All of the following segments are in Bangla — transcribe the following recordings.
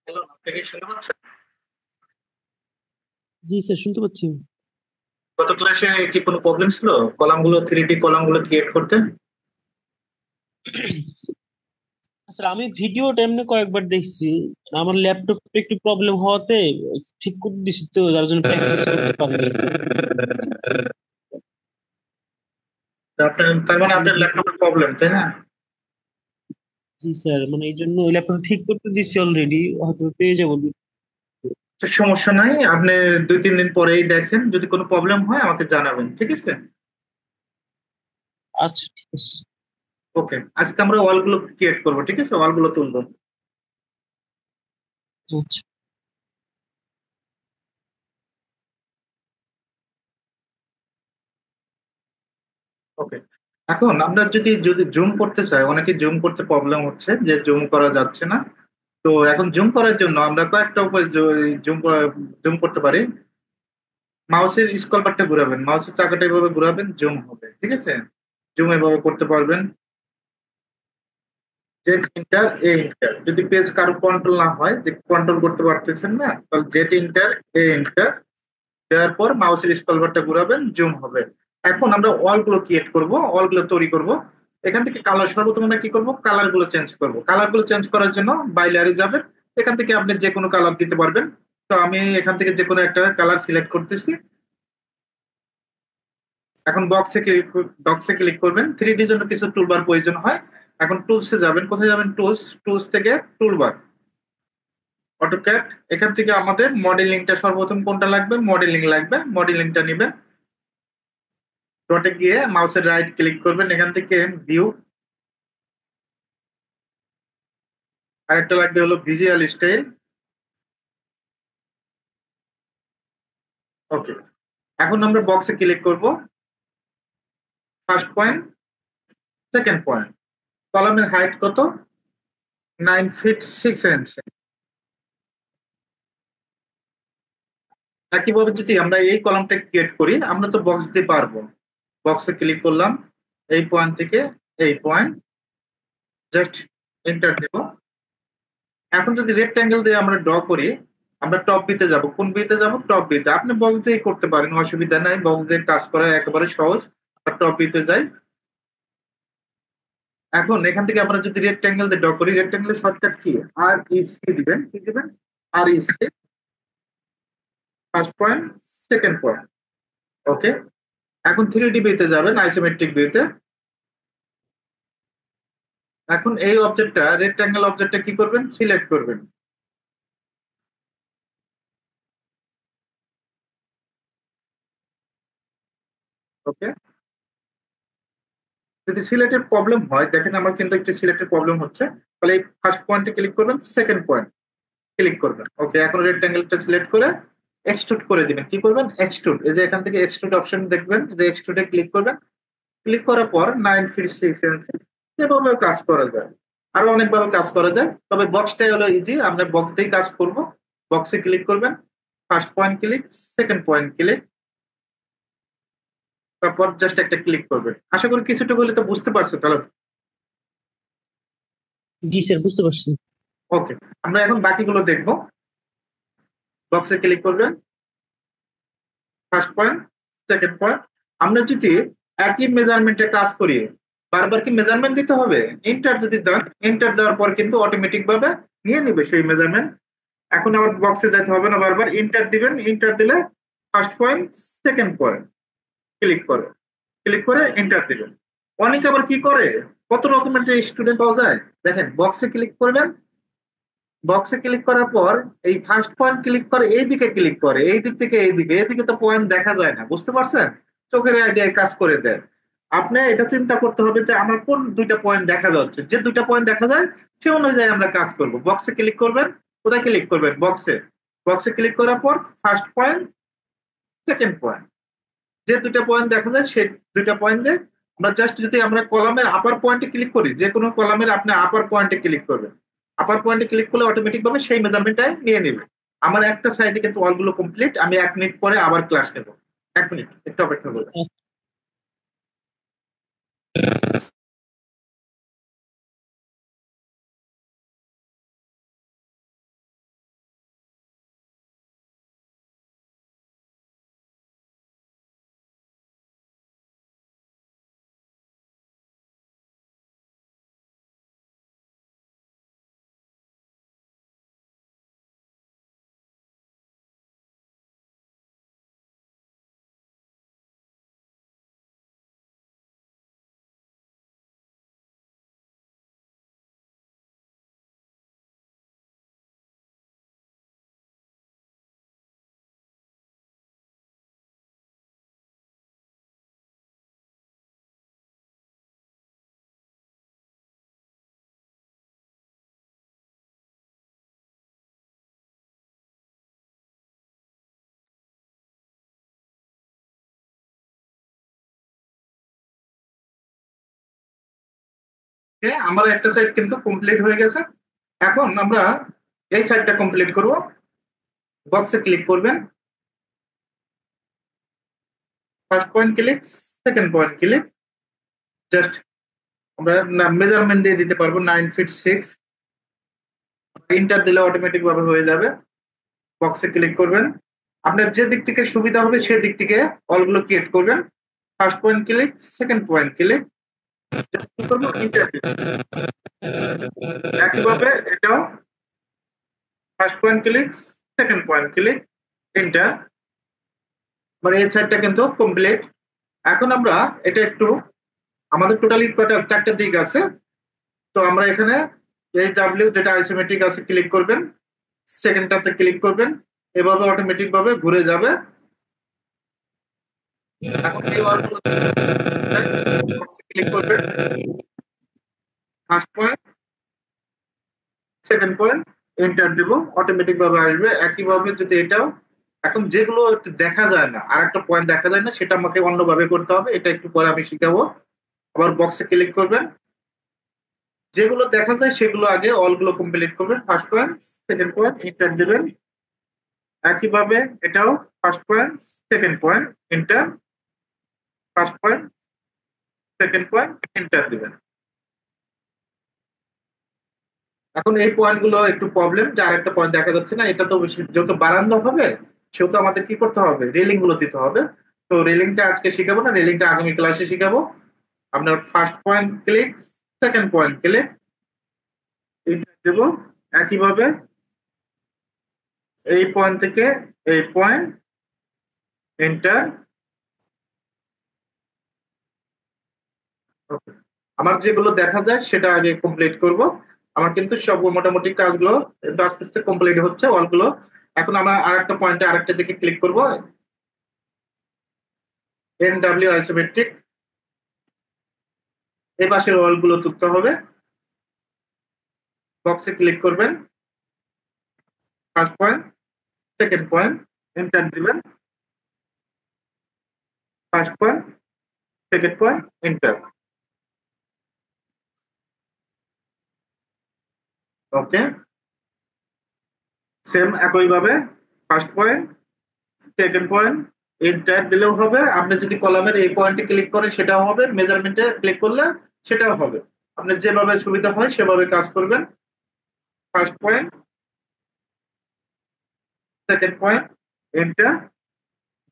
হ্যালো, আপনি কি শুনতে পাচ্ছেন? জি স্যার, শুনতে পাচ্ছি। গত ক্লাসে কি কোনো প্রবলেম ছিল কলামগুলো, 3D কলামগুলো ক্রিয়েট করতে? স্যার, আমি ভিডিওটা এমনি কয়েকবার দেখছি। আমার ল্যাপটপটা একটু প্রবলেম হওয়াতে ঠিক করে দিছি, তো যার জন্য প্র্যাকটিস করতে পারিনি স্যার। তা আপনার, তার মানে আসলে আপনার ল্যাপটপের প্রবলেম, তাই না? জি স্যার, মানে এই জন্য ওই ল্যাপটপ ঠিক করতে দিচ্ছি অলরেডি, হয়তো পেয়ে যাবো। তো সমস্যা নাই, আপনি 2-3 দিন পরেই দেখেন, যদি কোনো প্রবলেম হয় আমাকে জানাবেন, ঠিক আছে? আচ্ছা, ঠিক আছে। ওকে, আজকে আমরা ওয়ালগুলো ক্রিয়েট করবো, ঠিক আছে? ওয়ালগুলো তুলবো। আচ্ছা। ওকে, এখন আমরা যদি যদি জুম করতে চাই, অনেকে জুম করতে প্রবলেম হচ্ছে যে জুম করা যাচ্ছে না। তো এখন জুম করার জন্য আমরা কয়েকটা উপায় জুম জুম করতে পারি। মাউসের স্ক্রল বারটা ঘুরাবেন, মাউসের চাকাটা এভাবে ঘুরাবেন, জুম হবে, ঠিক আছে? জুম এভাবে করতে পারবেন। জেট ইন্টার, এ ইন্টার, যদি পেজ কারো কন্ট্রোল না হয়, যে কন্ট্রোল করতে পারতেছেন না, তাহলে জেট ইন্টার, এ ইন্টার দেওয়ার পর মাউসের স্ক্রল বারটা ঘুরাবেন, জুম হবে। এখন আমরা ওয়াল গুলো ক্রিয়েট করব, ওয়াল গুলো তৈরি করব। এখান থেকে কালার, সর্বপ্রথম আমরা কি করব, কালার গুলো চেঞ্জ করব। কালার গুলো চেঞ্জ করার জন্য বাইলারে যাবেন, এখান থেকে আপনি যে কোনো কালার দিতে পারবেন। তো আমি এখান থেকে যে কোনো একটা কালার সিলেক্ট করতেছি। এখন বক্সে ক্লিক করবেন। 3D জন্য কিছু টুলবার প্রয়োজন হয়। এখন টুলসে যাবেন, কোথায় যাবেন, টুলস, টুলস থেকে টুলবার, অটোক্যাড। এখান থেকে আমাদের মডেলিংটা সর্বপ্রথম কোনটা লাগবে, মডেলিং লাগবে, মডেলিংটা নেবেন। ডটে গিয়ে মাউসের রাইট ক্লিক করবেন, এখান থেকে ভিউ। আরেকটা লাগবে হলো ভিজুয়াল স্টাইল। ওকে, এখন আমরা বক্সে ক্লিক করব। ফার্স্ট পয়েন্ট, সেকেন্ড পয়েন্ট, কলামের হাইট কত, 9 ফিট 6 ইঞ্চ। একইভাবে যদি আমরা এই কলামটা ক্রিয়েট করি, আমরা তো বক্স দিয়ে পারবো। বক্সে ক্লিক করলাম, এই পয়েন্ট থেকে এই পয়েন্ট, জাস্ট এন্টার দেব। এখন যদি রেক্ট্যাঙ্গেল দিয়ে আমরা ড্র করি, আমরা টপ বিতে যাব। কোন বিতে যাব, টপ বিতে। আপনি বক্স দিয়ে করতে পারেন, অসুবিধা নাই, বক্স দিয়ে কাজ করা একেবারে সহজ। আমরা টপ বিতে যাই। এখন এখান থেকে আমরা যদি রেক্ট্যাঙ্গেল দিয়ে ড্র করি, রেক্ট্যাঙ্গেলের শর্টকাট কি, আর ইসি দিবেন, কি দিবেন, আর ইসি। First point, second point. Okay, এখন 3D ভিউতে যাবেন, আইসোমেট্রিক ভিউতে। এখন এই অবজেক্টটা, রেক্ট্যাঙ্গেল অবজেক্টটা কি করবেন, সিলেক্ট করবেন। ওকে, যদি সিলেক্টের প্রবলেম হয়, দেখেন আমার কিন্তু একটু সিলেক্টের প্রবলেম হচ্ছে, তাহলে এই ফার্স্ট পয়েন্টে ক্লিক করবেন, সেকেন্ড পয়েন্ট ক্লিক করবেন। ওকে, এখন রেক্ট্যাঙ্গেলটা সিলেক্ট করে এক্সট্রুড করে দিবেন। কি করবেন, এক্সট্রুড, এই যে এখান থেকে এক্সট্রুড অপশন দেখবেন, যে এক্সট্রুডে ক্লিক করবেন। ক্লিক করার পর 9 ফিট 6 ইঞ্চ, এভাবে কাজ করা যায়। আরো অনেকভাবে কাজ করা যায়, তবে বক্সটাই হলো ইজি, আমরা বক্স দিয়েই কাজ করব। বক্সে ক্লিক করবেন, first point click, second point click, তারপর জাস্ট একটা ক্লিক করবেন। আশা করি কিছুটা হলে তো বুঝতে পারছো তাহলে। জি স্যার, বুঝতে পারছি। ওকে, আমরা এখন বাকিগুলো দেখবো। বক্সে ক্লিক করবেন, ফার্স্ট পয়েন্ট, সেকেন্ড পয়েন্ট। আমরা যদি একই মেজারমেন্টে কাজ করি, বারবার কি মেজারমেন্ট দিতে হবে? এন্টার যদি দেন, এন্টার দেওয়ার পর কিন্তু অটোমেটিক ভাবে নিয়ে নিবে সেই মেজারমেন্ট। এখন আবার বক্সে যেতে হবে না, বারবার এন্টার দিবেন। এন্টার দিলে first point, second point click করে, ক্লিক করে এন্টার দিবেন। অনেকে আবার কি করে, কত রকমের যে স্টুডেন্ট পাওয়া যায়। দেখেন, বক্সে ক্লিক করবেন, বক্সে ক্লিক করার পর এই ফার্স্ট পয়েন্ট ক্লিক করে, এই দিকে ক্লিক করে, এই দিক থেকে এই দিকে, এদিকে তো পয়েন্ট দেখা যায় না, বুঝতে পারছেন? চোখের আইডিয়ায় কাজ করে দেয়। আপনি এটা চিন্তা করতে হবে যে আমার কোন দুইটা পয়েন্ট দেখা যাচ্ছে, যে দুইটা পয়েন্ট দেখা যায় সে অনুযায়ী আমরা কাজ করব। বক্সে ক্লিক করবেন, কোথায় ক্লিক করবেন, বক্সে। বক্সে ক্লিক করার পর ফার্স্ট পয়েন্ট, সেকেন্ড পয়েন্ট, যে দুইটা পয়েন্ট দেখা যায় সেই দুইটা পয়েন্ট দিয়ে আমরা জাস্ট, যদি আমরা কলামের আপার পয়েন্টে ক্লিক করি, যে কোনো কলামের আপনি আপার পয়েন্টে ক্লিক করবেন। আপার পয়েন্টে ক্লিক করলে অটোমেটিক ভাবে সেই মেজারমেন্টটাই নিয়ে নেবে। আমার একটা সাইডে কিন্তু অলগুলো কমপ্লিট, আমি 1 মিনিট পরে আবার ক্লাস নেব। 1 মিনিট একটু অপেক্ষা করবেন। আমার একটা সাইড কিন্তু কমপ্লিট হয়ে গেছে। এখন আমরা এই সাইডটা কমপ্লিট করব। বক্সে ক্লিক করবেন, first point click, second point click, just আমরা মেজারমেন্ট দিয়ে দিতে পারবো 9 ফিট 6। ইন্টার দিলে অটোমেটিক ভাবে হয়ে যাবে। বক্সে ক্লিক করবেন, আপনার যে দিক থেকে সুবিধা হবে সেই দিক থেকে অলগুলো ক্রিয়েট করবেন। First point click, second point click, কি করবো, ইন্টার দিব। একইভাবে এটাও first point click, second point click, inter. মানে এই সাইডটা কিন্তু কমপ্লিট। এখন আমরা এটা একটু, আমাদের টোটালি কয়টা, 4টে দিক আছে। তো আমরা এখানে এই ডাব্লিউ যেটা আইসোমেট্রিক আছে ক্লিক করবেন, সেকেন্ডটাতে ক্লিক করবেন, এভাবে অটোমেটিক ভাবে ঘুরে যাবে। এখন এই ওয়ালগুলো ক্লিক করবেন, first point, second point, enter দেব, অটোমেটিক ভাবে আসবে। একইভাবে যদি এটাও, এখন যেগুলো একটু দেখা যায় না, আর একটা পয়েন্ট দেখা যায় না, সেটা আমাকে অন্যভাবে করতে হবে, এটা একটু পরে আমি শিখাবো। আবার বক্সে ক্লিক করবেন, যেগুলো দেখা যায় সেগুলো আগে অলগুলো কমপ্লিট করবেন। First point, second point, enter দিবেন। একইভাবে এটাও first point, second point, enter, first point, second point, enter দিবেন। এখন এই পয়েন্ট গুলো একটু প্রবলেম, যে আরেকটা পয়েন্ট দেখা যাচ্ছে না, এটা তো যত বারান্দা হবে সেহেতু আমাদের কি করতে হবে, রেলিং গুলো দিতে হবে। তো রেলিংটা আজকে শিখাবো না, রেলিংটা আগামী ক্লাসে শিখাবো। আপনার first point click, second point click, enter দেব। একইভাবে এই পয়েন্ট থেকে এই পয়েন্ট, এন্টার। আমার যেগুলো দেখা যায় সেটা আগে কমপ্লিট করব। আমার কিন্তু সব মোটামুটি কাজগুলো কিন্তু আস্তে আস্তে কমপ্লিট হচ্ছে অলগুলো। এখন আমরা আরেকটা পয়েন্টে আরেকটা দিকে ক্লিক করব, NW আইসোমেট্রিক। এই পাশের ওয়ালগুলো তুলতে হবে। বক্সে ক্লিক করবেন, first point, second point, enter দিবেন। First point, second point, enter. Okay, same একইভাবে first point, second point, enter দিলেও হবে। আপনি যদি কলামের এই পয়েন্টে ক্লিক করেন সেটাও হবে, মেজারমেন্টে ক্লিক করলে সেটাও হবে। আপনি যেভাবে সুবিধা হয় সেভাবে কাজ করবেন। First point, second point, enter.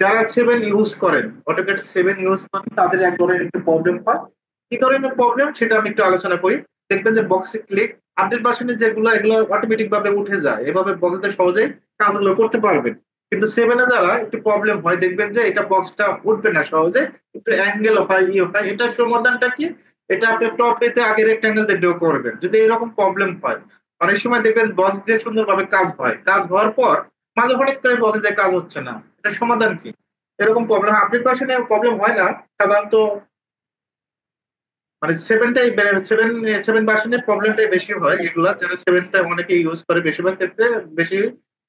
যারা 7 ইউজ করেন, অটোক্যাড 7 ইউজ করেন, তাদের এক ধরনের একটু প্রবলেম হয়। কি ধরনের প্রবলেম সেটা আমি একটু আলোচনা করি। দেখবেন যে বক্সে ক্লিক, আপডেট ভার্সনে যেগুলো, এগুলো অটোমেটিক ভাবে উঠে যায়, এভাবে বক্সে সহজেই কাজগুলো করতে পারবেন। কিন্তু 7 এ যারা একটু প্রবলেম হয়, দেখবেন যে এটা বক্সটা উঠবে না সহজে, একটু অ্যাঙ্গেল হয়, হয়। এটার সমাধানটা কি, এটা আপনি টপ পেতে আগে রেক্ট্যাঙ্গেল দিয়ে ড্র করবেন যদি এরকম প্রবলেম হয়। অনেক সময় দেখবেন বক্স দিয়ে সুন্দরভাবে কাজ হয়, কাজ হওয়ার পর মাঝে হঠাৎ করে বক্স দিয়ে কাজ হচ্ছে না, এটার সমাধান কি? এরকম প্রবলেম আপডেট ভার্সনে প্রবলেম হয় না সাধারণত। মানে সেভেনটাই, সেভেন সেভেন ভার্সনের প্রবলেমটাই বেশি হয়। এগুলা যারা সেভেনটা অনেকে ইউজ করে, বেশিরভাগ ক্ষেত্রে বেশি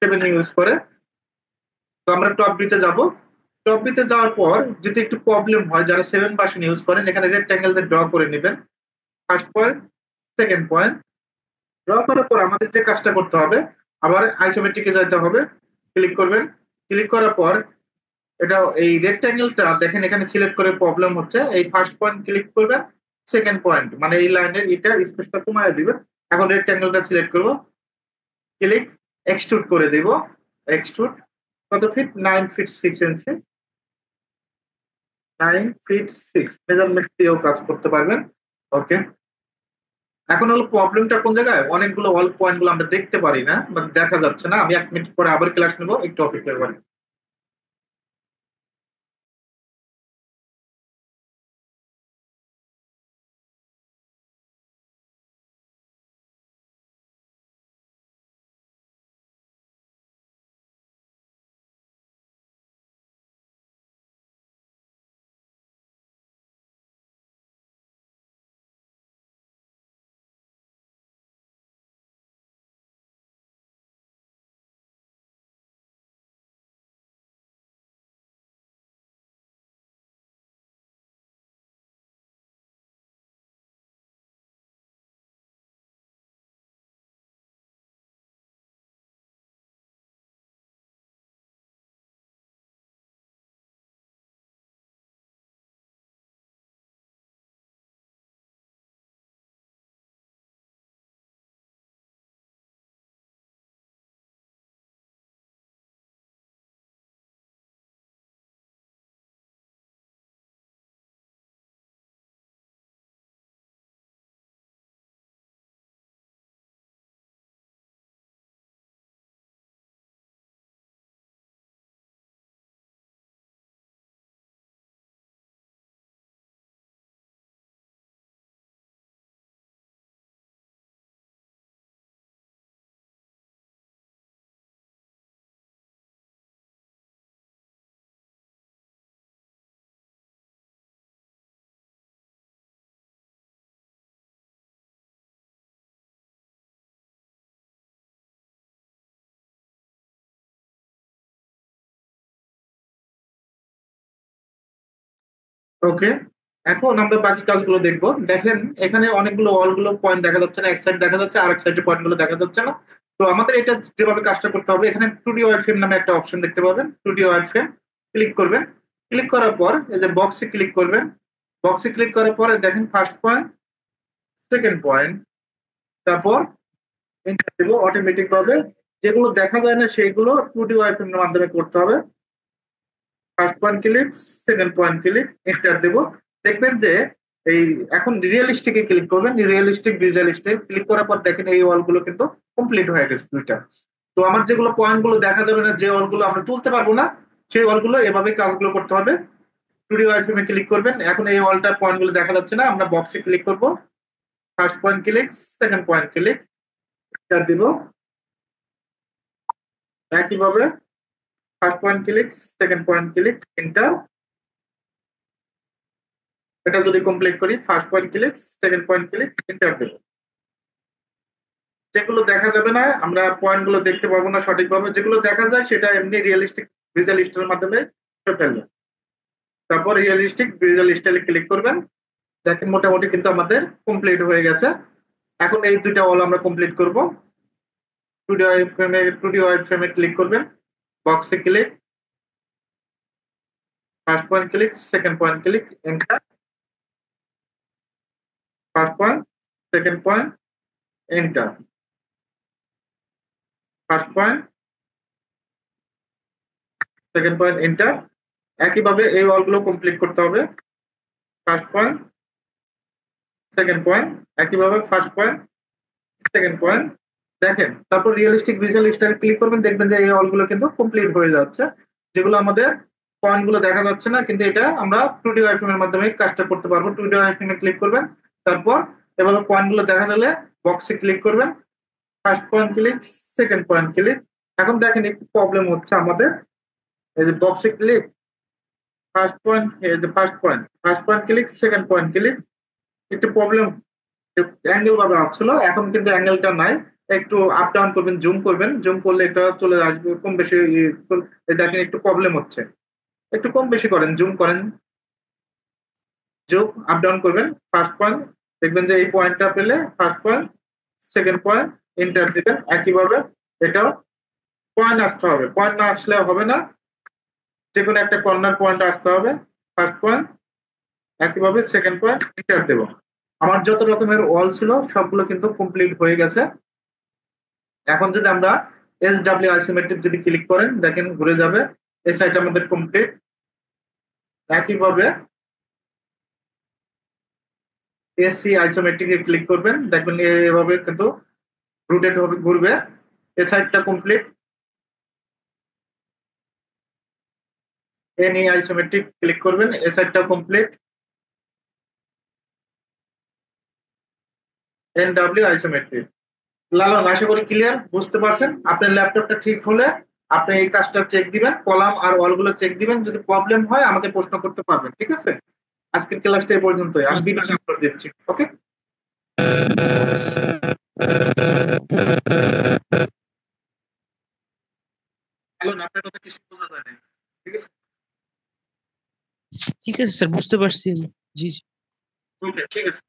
সেভেন ইউজ করে। তো আমরা টপ বিতে যাব। টপ বিতে যাওয়ার পর যদি একটু প্রবলেম হয়, যারা 7 ভার্সন ইউজ করেন, এখানে রেক্ট্যাঙ্গেল দিয়ে ড্র করে নেবেন। First point, second point, draw করার পর আমাদের যে কাজটা করতে হবে, আবার আইসোমেট্রিকে যেতে হবে। ক্লিক করবেন, ক্লিক করার পর এটা এই রেক্ট্যাঙ্গেলটা দেখেন এখানে সিলেক্ট করে প্রবলেম হচ্ছে, এই ফার্স্ট পয়েন্ট ক্লিক করবেন, সেকেন্ড পয়েন্ট মানে এই লাইনের এটা স্পেসটা কমায় দিবেন। এখন রেক্ট্যাঙ্গেলটা সিলেক্ট করব, ক্লিক, এক্সট্রুড করে দিব। এক্সট্রুড কত ফিট, 9 ফিট 6 ইঞ্চি, 9 ফিট 6 মেজারমেন্ট দিয়েও কাজ করতে পারবেন। ওকে, এখন হলো প্রবলেমটা কোন জায়গায়, অনেকগুলো অল পয়েন্ট গুলো আমরা দেখতে পারি না বা দেখা যাচ্ছে না। আমি 1 মিনিট পরে আবার ক্লাস নেবো, একটু অপেক্ষা করেন। ওকে, এখন আমরা বাকি কাজগুলো দেখবো। দেখেন এখানে অনেকগুলো অলগুলো পয়েন্ট দেখা যাচ্ছে না, এক সাইড দেখা যাচ্ছে আর এক সাইডে পয়েন্ট গুলো দেখা যাচ্ছে না। তো আমাদের এটা যেভাবে কাজটা করতে হবে, এখানে টু ডি ওয়ার ফ্রেম নামে একটা অপশন দেখতে পাবেন, two D wire frame click করবেন। ক্লিক করার পর এই যে বক্সে ক্লিক করবেন। বক্সে ক্লিক করার পরে দেখেন ফার্স্ট পয়েন্ট, সেকেন্ড পয়েন্ট, তারপর এন্টার দেবো অটোমেটিক ভাবে। যেগুলো দেখা যায় না সেইগুলো টু ডি ওয়ার ফ্রেম এর মাধ্যমে করতে হবে। First point click, second point click, enter দেব। দেখবেন যে এই এখন রিয়েলিস্টিকে ক্লিক করবেন, রিয়েলিস্টিক ভিজুয়ালিস্টিক ক্লিক করার পর দেখেন এই ওয়াল গুলো কিন্তু কমপ্লিট হয়ে গেছে দুইটা। তো আমার যেগুলো পয়েন্ট গুলো দেখা যাবে না, যে ওয়াল গুলো আমরা তুলতে পারবো না, সেই ওয়াল গুলো এভাবে কাজগুলো করতে হবে। টুডি ওয়াইফ্রেমে ক্লিক করবেন। এখন এই ওয়ালটার পয়েন্ট গুলো দেখা যাচ্ছে না, আমরা বক্সে ক্লিক করব। First point click, second point click, enter দিব। একইভাবে first point click, second point click, enter. এটা যদি কমপ্লিট করি, first point click, second point click, enter দেব। যেগুলো দেখা যাবে না, আমরা পয়েন্ট গুলো দেখতে পাবো না সঠিকভাবে, যেগুলো দেখা যায় সেটা এমনি রিয়েলিস্টিক ভিজুয়াল স্টাইলের মাধ্যমে করে ফেলবেন। তারপর রিয়েলিস্টিক ভিজুয়াল স্টাইলে ক্লিক করবেন। দেখেন মোটামুটি কিন্তু আমাদের কমপ্লিট হয়ে গেছে। এখন এই দুইটা ওয়াল আমরা কমপ্লিট করব। টু ডি ওয়াই ফ্রেমে ক্লিক করবেন, বক্সে click, first point click, second point click, enter. First point, second point, enter. First point, second point, enter. একইভাবে এই ওয়ালগুলো কমপ্লিট করতে হবে। ফার্স্ট পয়েন্ট, সেকেন্ড পয়েন্ট, একইভাবে ফার্স্ট পয়েন্ট, সেকেন্ড পয়েন্ট। দেখেন তারপর রিয়েলিস্টিক ভিজুয়াল স্টাইল ক্লিক করবেন, দেখবেন যে এই অলগুলো কিন্তু কমপ্লিট হয়ে যাচ্ছে। যেগুলো আমাদের পয়েন্ট গুলো দেখা যাচ্ছে না, কিন্তু এটা আমরা টু ডি ওয়াইফ্রেম এর মাধ্যমে কাজটা করতে পারবো। টু ডি ওয়াইফ্রেমে ক্লিক করবেন, তারপর এভাবে পয়েন্ট গুলো দেখা গেলে বক্সে ক্লিক করবেন। First point click, second point click. এখন দেখেন একটু প্রবলেম হচ্ছে আমাদের। এই যে বক্সে ক্লিক, ফার্স্ট পয়েন্ট, এই যে first point click, second point click, একটু প্রবলেম, অ্যাঙ্গেল ভাবে আসছিল, এখন কিন্তু অ্যাঙ্গেলটা নাই। একটু আপ ডাউন করবেন, জুম করবেন, জুম করলে এটা চলে আসবে কম বেশি। দেখেন একটু প্রবলেম হচ্ছে, একটু কম বেশি করেন, জুম করেন, জুম আপ ডাউন করবেন। ফার্স্ট পয়েন্ট, দেখবেন যে এই পয়েন্টটা পেলে first point, second point, enter দিবেন। একইভাবে এটাও পয়েন্ট আসতে হবে, পয়েন্ট না আসলে হবে না, যে কোনো একটা কর্নার পয়েন্ট আসতে হবে। ফার্স্ট পয়েন্ট, একইভাবে সেকেন্ড পয়েন্ট, এন্টার দেবো। আমার যত রকমের ওয়াল ছিল সবগুলো কিন্তু কমপ্লিট হয়ে গেছে। এখন যদি আমরা এস ডাব্লিউ আইসোমেট্রিক যদি ক্লিক করেন, দেখেন ঘুরে যাবে। এই সাইড আমাদের কমপ্লিট। একইভাবে এসি আইসোমেট্রিকে ক্লিক করবেন, দেখবেন এভাবে কিন্তু রোটেট হবে, ঘুরবে। এই সাইডটা কমপ্লিট। এনই আইসোমেট্রিক ক্লিক করবেন, এই সাইডটা complete. N W isometric. Lalon, আশা করি ক্লিয়ার, বুঝতে পারছেন। আপনার ল্যাপটপটা ঠিক হলে আপনি এই কাজটা চেক দিবেন, কলাম আর ওয়াল গুলো চেক দিবেন। যদি প্রবলেম হয় আমাকে প্রশ্ন করতে পারবেন, ঠিক আছে? আজকের ক্লাসটা এই পর্যন্তই, আমি আচ্ছা, ভিডিওটা আপলোড দিচ্ছি। ওকে। আচ্ছা স্যার। লালন, আপনার কথা কিছু বোঝা যায় না, ঠিক আছে? ঠিক আছে স্যার, বুঝতে পারছি। জি জি। ওকে, ঠিক আছে।